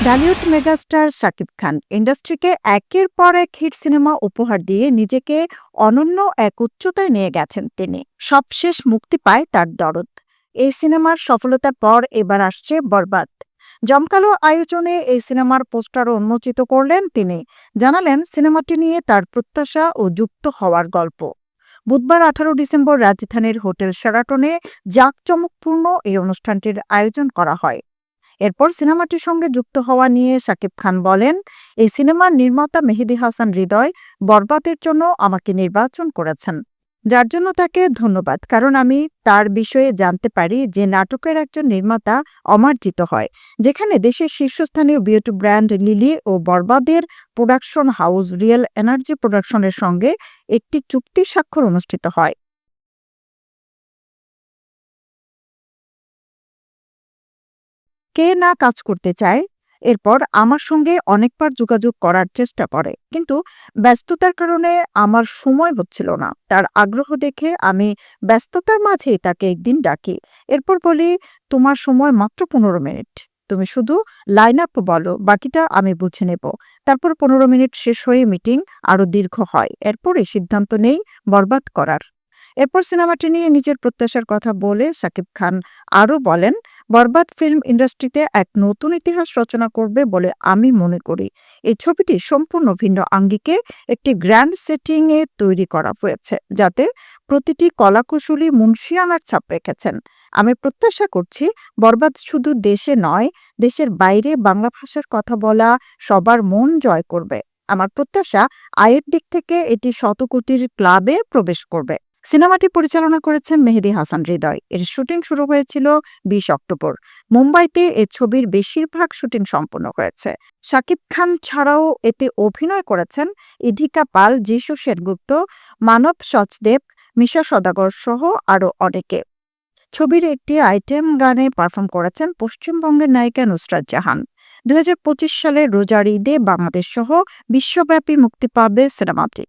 Dhallywood megastar Shakib Khan ইন্ডাস্ট্রিকে একের পর এক হিট সিনেমা উপহার দিয়ে নিজেকে অনন্য এক উচ্চতায় নিয়ে গেছেন তিনি। সবশেষ মুক্তি পায় তার দরদ। এই সিনেমার সফলতার পর এবার আসছে বরবাদ। জমকালো আয়োজনে এই সিনেমার পোস্টারও উন্মোচিত করলেন তিনি। জানালেন সিনেমাটি নিয়ে তার প্রত্যাশা ও যুক্ত হওয়ার গল্প। বুধবার 18 ডিসেম্বর রাজধানীর হোটেল শেরাটনে জাঁকজমকপূর্ণ এই অনুষ্ঠানটির আয়োজন করা হয়। এরপর সিনেমাটির সঙ্গে যুক্ত হওয়া নিয়ে শাকিব খান বলেন, এই সিনেমার নির্মাতা মেহেদী হাসান হৃদয় বরবাদের জন্য আমাকে নির্বাচন করেছেন, যার জন্য তাকে ধন্যবাদ। কারণ আমি তার বিষয়ে জানতে পারি যে নাটকের একজন নির্মাতা অমার্জিত হয়। যেখানে দেশের শীর্ষস্থানীয় বিউটি ব্র্যান্ড লিলি ও বরবাদের প্রোডাকশন হাউস রিয়েল এনার্জি প্রোডাকশনের সঙ্গে একটি চুক্তি স্বাক্ষর অনুষ্ঠিত হয়। কে না কাজ করতে চায়। এরপর আমার সঙ্গে অনেকবার যোগাযোগ করার চেষ্টা করে, কিন্তু ব্যস্ততার কারণে আমার সময় হচ্ছিল না। তার আগ্রহ দেখে আমি ব্যস্ততার মাঝেই তাকে একদিন ডাকি। এরপর বলি, তোমার সময় মাত্র 15 মিনিট, তুমি শুধু লাইন আপ বলো, বাকিটা আমি বুঝে নেব। তারপর 15 মিনিট শেষ হয়ে মিটিং আরো দীর্ঘ হয়। এরপরে সিদ্ধান্ত নেই বরবাদ করার। এরপর সিনেমাটি নিয়ে নিজের প্রত্যাশার কথা বলে শাকিব খান আরও বলেন, বরবাদ ফিল্ম ইন্ডাস্ট্রিতে এক নতুন ইতিহাস রচনা করবে বলে আমি মনে করি। এই ছবিটি সম্পূর্ণ ভিন্ন আঙ্গিকে একটি গ্র্যান্ড সেটিংয়ে তৈরি করা হয়েছে, যাতে প্রতিটি কলাকুশলী মুন্সিয়ানার ছাপ রেখেছেন। আমি প্রত্যাশা করছি বরবাদ শুধু দেশে নয়, দেশের বাইরে বাংলা ভাষার কথা বলা সবার মন জয় করবে। আমার প্রত্যাশা আয়ের দিক থেকে এটি শতকোটির ক্লাবে প্রবেশ করবে। সিনেমাটি পরিচালনা করেছেন মেহেদী হাসান হৃদয়। এর শুটিং শুরু হয়েছিল 20 অক্টোবর। মুম্বাইতে এ ছবির বেশিরভাগ শুটিং সম্পন্ন হয়েছে। শাকিব খান ছাড়াও এতে অভিনয় করেছেন ইধিকা পাল, যিশু সেনগুপ্ত, মানব সচদেব, মিশা সদাগর সহ আরও অনেকে। ছবির একটি আইটেম গানে পারফর্ম করেছেন পশ্চিমবঙ্গের নায়িকা নুসরাত জাহান। 2025 সালের রোজার ঈদে বাংলাদেশ সহ বিশ্বব্যাপী মুক্তি পাবে সিনেমাটি।